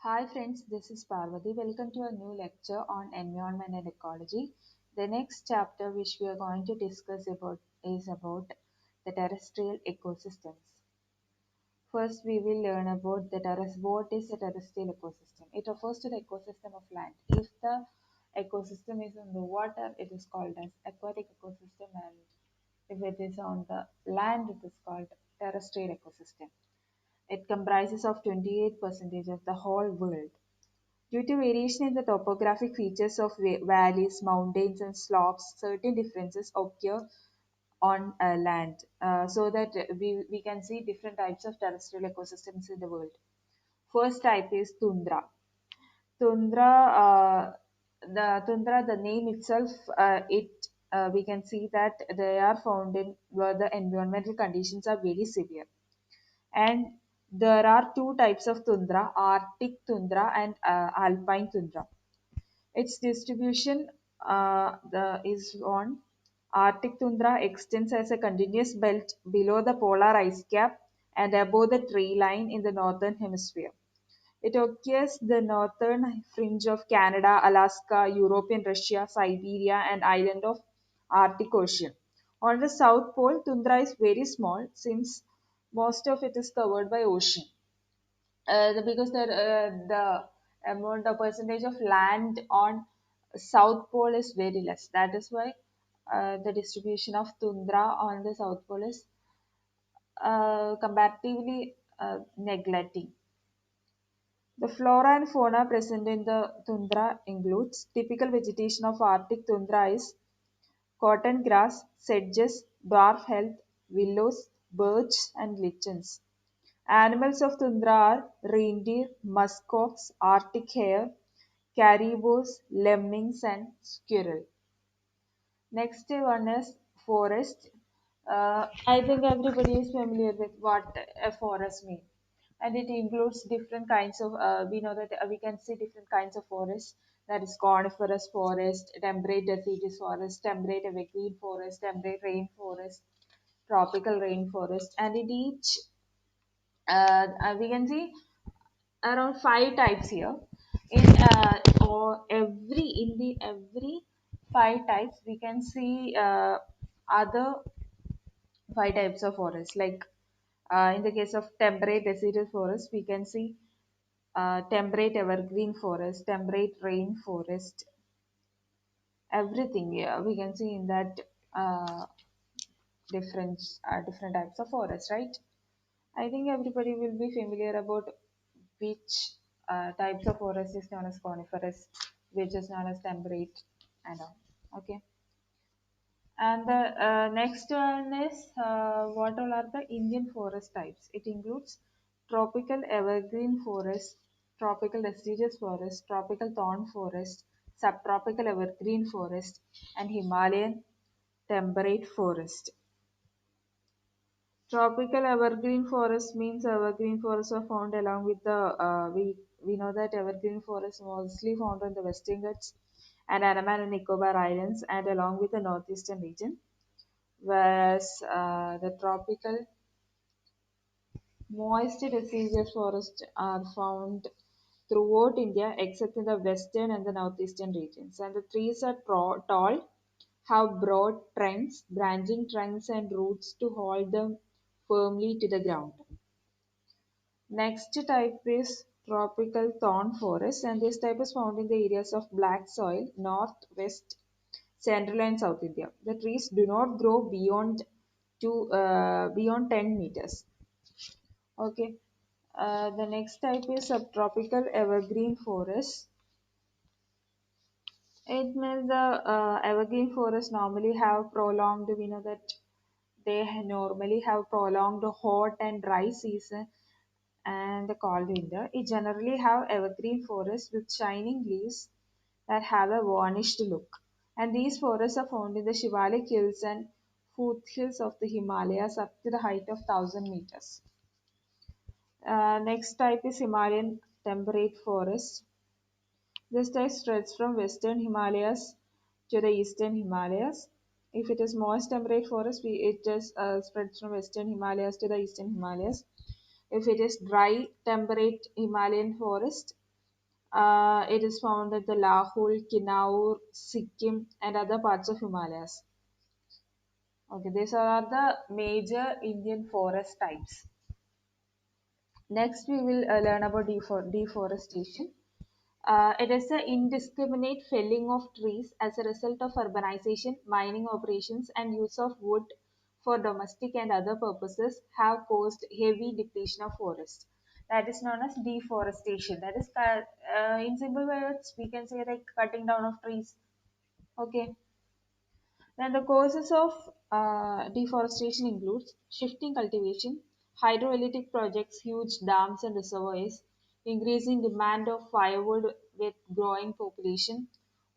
Hi friends, this is Parvati. Welcome to a new lecture on environment and ecology. The next chapter which we are going to discuss about is about the terrestrial ecosystems. First, we will learn about what is a terrestrial ecosystem. It refers to the ecosystem of land. If the ecosystem is on the water, it is called as aquatic ecosystem, and if it is on the land, it is called terrestrial ecosystem. It comprises of 28% of the whole world. Due to variation in the topographic features of valleys, mountains, and slopes, certain differences occur on land, so that we can see different types of terrestrial ecosystems in the world. First type is tundra. Tundra, the name itself, we can see that they are found in where the environmental conditions are very severe. And there are two types of tundra: Arctic tundra and alpine tundra. Its distribution is on Arctic tundra extends as a continuous belt below the polar ice cap and above the tree line in the northern hemisphere. It occurs the northern fringe of Canada, Alaska, European Russia, Siberia, and island of Arctic Ocean. On the south pole, tundra is very small since most of it is covered by ocean. Because the amount of percentage of land on south pole is very less. That is why the distribution of tundra on the south pole is comparatively neglecting. The flora and fauna present in the tundra includes typical vegetation of Arctic tundra is cotton grass, sedges, dwarf heath, willows, birch, and lichens. Animals of tundra are reindeer, muskox, Arctic hare, caribous, lemmings, and squirrel. Next one is forest. I think everybody is familiar with what a forest means, and it includes different kinds of. We know that we can see different kinds of forests. That is coniferous forest, temperate deciduous forest, temperate evergreen forest, temperate rainforest, tropical rainforest, and in each we can see around five types here. In or every in the every five types, we can see other five types of forest. Like in the case of temperate deciduous forest, we can see temperate evergreen forest, temperate rain forest, everything. Yeah, we can see in that uh, different types of forest, right? I think everybody will be familiar about which types of forest is known as coniferous, which is known as temperate, and all. Okay. And the next one is what all are the Indian forest types? It includes tropical evergreen forest, tropical deciduous forest, tropical thorn forest, subtropical evergreen forest, and Himalayan temperate forest. Tropical evergreen forest means evergreen forests are found along with the we know that evergreen forests mostly found on the Western Ghats and Andaman and Nicobar Islands and along with the northeastern region, whereas the tropical moist deciduous forests are found throughout India except in the western and the northeastern regions. And the trees are tall, have broad trunks, branching trunks and roots to hold them firmly to the ground. Next type is tropical thorn forest, and this type is found in the areas of black soil, north, west, central, and south India. The trees do not grow beyond 10 meters. Okay. The next type is subtropical evergreen forest. It means the evergreen forests normally have prolonged. We know that they normally have prolonged hot and dry season and the cold winter. It generally have evergreen forests with shining leaves that have a varnished look. And these forests are found in the Shivalik hills and foothills of the Himalayas up to the height of 1000 meters. Next type is Himalayan temperate forest. This type spreads from western Himalayas to the eastern Himalayas. If it is moist temperate forest, it just spreads from western Himalayas to the eastern Himalayas. If it is dry temperate Himalayan forest, It is found at the Lahore, Kinnaur, Sikkim, and other parts of Himalayas. Okay, these are the major Indian forest types. Next, we will learn about deforestation. It is the indiscriminate felling of trees as a result of urbanization, mining operations, and use of wood for domestic and other purposes have caused heavy depletion of forests. That is known as deforestation. That is, in simple words, we can say like cutting down of trees. Okay. Then the causes of deforestation includes shifting cultivation, hydroelectric projects, huge dams and reservoirs, increasing demand of firewood with growing population,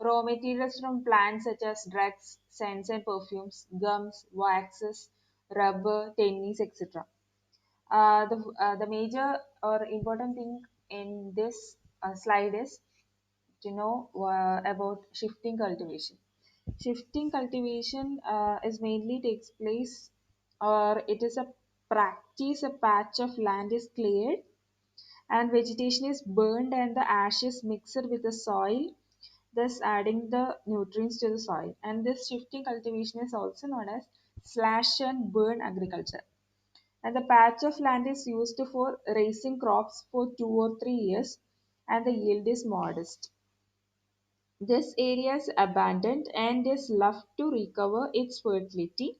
raw materials from plants such as drugs, scents and perfumes, gums, waxes, rubber, tennis, etc. The major or important thing in this slide is to know about shifting cultivation. Shifting cultivation is mainly takes place, or it is a practice. A patch of land is cleared and vegetation is burned and the ashes mixed with the soil, thus adding the nutrients to the soil. And this shifting cultivation is also known as slash and burn agriculture. And the patch of land is used for raising crops for 2 or 3 years, and the yield is modest. This area is abandoned and is left to recover its fertility,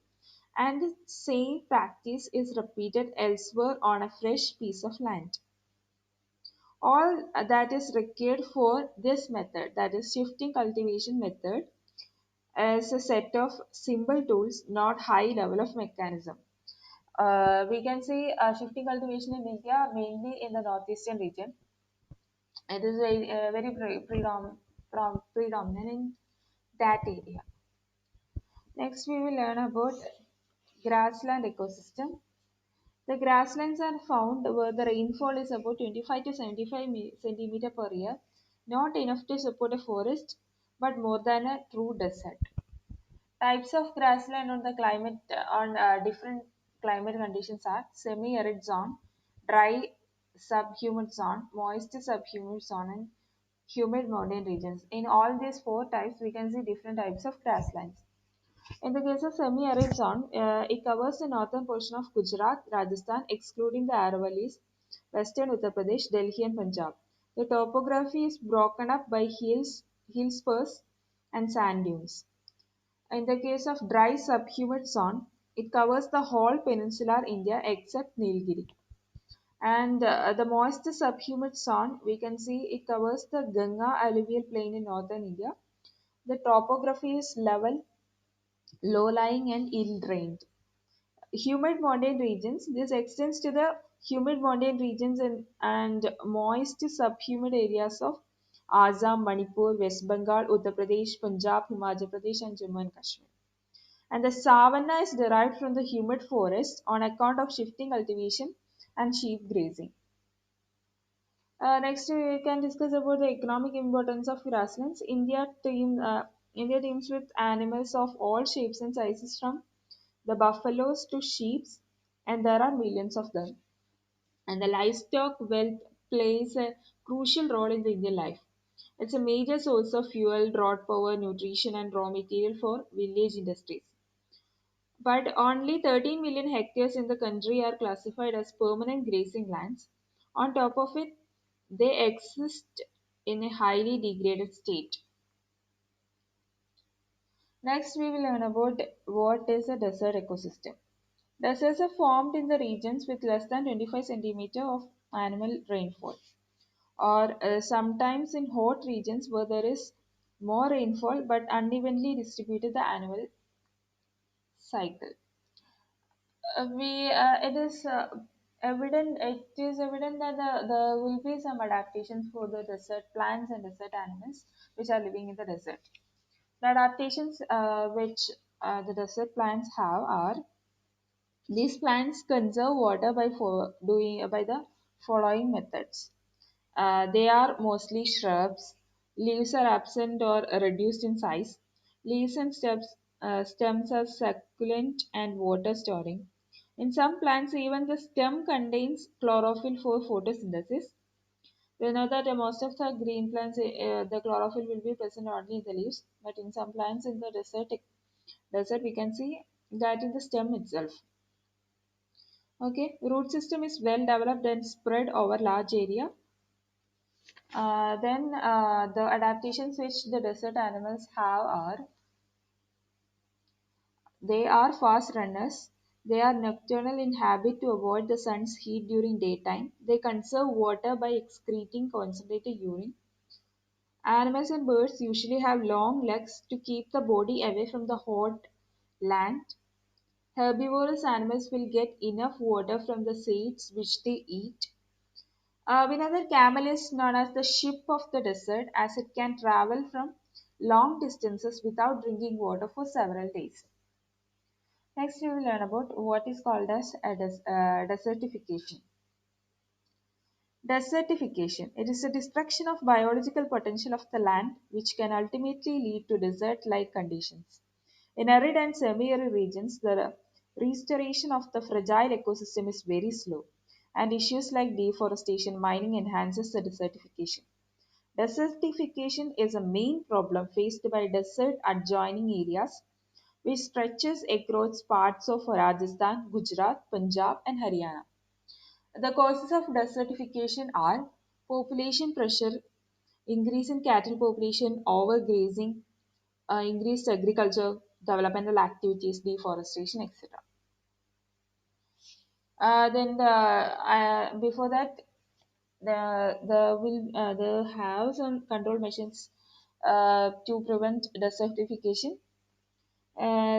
and the same practice is repeated elsewhere on a fresh piece of land. All that is required for this method, that is shifting cultivation method, is a set of simple tools, not high level of mechanism. We can see shifting cultivation in India mainly in the northeastern region. It is very predominant in that area. Next, we will learn about grassland ecosystem. The grasslands are found where the rainfall is about 25 to 75 centimeter per year, not enough to support a forest, but more than a true desert. Types of grassland on the climate on different climate conditions are semi-arid zone, dry subhumid zone, moist subhumid zone, and humid mountain regions. In all these four types, we can see different types of grasslands. In the case of semi-arid zone, it covers the northern portion of Gujarat, Rajasthan, excluding the Aravallis, western Uttar Pradesh, Delhi, and Punjab. The topography is broken up by hills, hill spurs, and sand dunes. In the case of dry subhumid zone, it covers the whole peninsular India except Nilgiri. And the moist subhumid zone, we can see it covers the Ganga alluvial plain in northern India. The topography is level, low-lying, and ill-drained. Humid mountain regions, this extends to the humid mountain regions and moist subhumid areas of Assam, Manipur, West Bengal, Uttar Pradesh, Punjab, Himachal Pradesh, and Jammu and Kashmir. And the savanna is derived from the humid forest on account of shifting cultivation and sheep grazing. Next, we can discuss about the economic importance of grasslands. India teems with animals of all shapes and sizes, from the buffaloes to sheep, and there are millions of them. And the livestock wealth plays a crucial role in the Indian life. It's a major source of fuel, road power, nutrition, and raw material for village industries. But only 13 million hectares in the country are classified as permanent grazing lands. On top of it, they exist in a highly degraded state. Next, we will learn about what is a desert ecosystem. Deserts are formed in the regions with less than 25 centimeter of annual rainfall, or sometimes in hot regions where there is more rainfall but unevenly distributed the annual cycle. We it is evident It is evident that there will be some adaptations for the desert plants and desert animals which are living in the desert. The adaptations which the desert plants have are: these plants conserve water by the following methods. They are mostly shrubs. Leaves are absent or reduced in size. Leaves and stems are succulent and water storing. In some plants, even the stem contains chlorophyll for photosynthesis. We know that most of the green plants, the chlorophyll will be present only in the leaves, but in some plants in the desert we can see that in the stem itself. Okay, root system is well developed and spread over large area. Then the adaptations which the desert animals have are they are fast runners. They are nocturnal in habit to avoid the sun's heat during daytime. They conserve water by excreting concentrated urine. Animals and birds usually have long legs to keep the body away from the hot land. Herbivorous animals will get enough water from the seeds which they eat. Another camel is known as the ship of the desert as it can travel from long distances without drinking water for several days. Next, we will learn about what is called as desertification. Desertification. It is a destruction of biological potential of the land which can ultimately lead to desert-like conditions. In arid and semi-arid regions, the restoration of the fragile ecosystem is very slow, and issues like deforestation, mining enhances the desertification. Desertification is a main problem faced by desert adjoining areas, which stretches across parts of Rajasthan, Gujarat, Punjab, and Haryana. The causes of desertification are population pressure, increase in cattle population, overgrazing, increased agriculture, developmental activities, deforestation, etc. Then before that, the have some control measures to prevent desertification.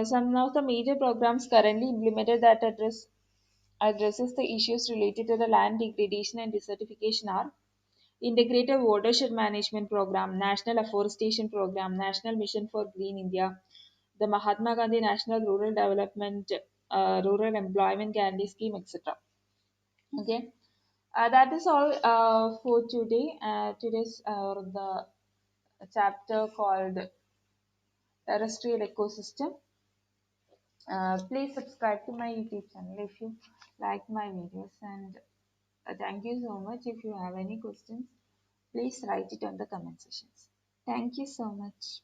Some of the major programs currently implemented that addresses the issues related to the land degradation and desertification are Integrated Watershed Management Program, National Afforestation Program, National Mission for Green India, the Mahatma Gandhi National Rural Development, Rural Employment Guarantee Scheme, etc. Okay, that is all for today. Today's the chapter called Terrestrial Ecosystem. Please subscribe to my YouTube channel if you like my videos, and thank you so much. If you have any questions, please write it on the comment sections. Thank you so much.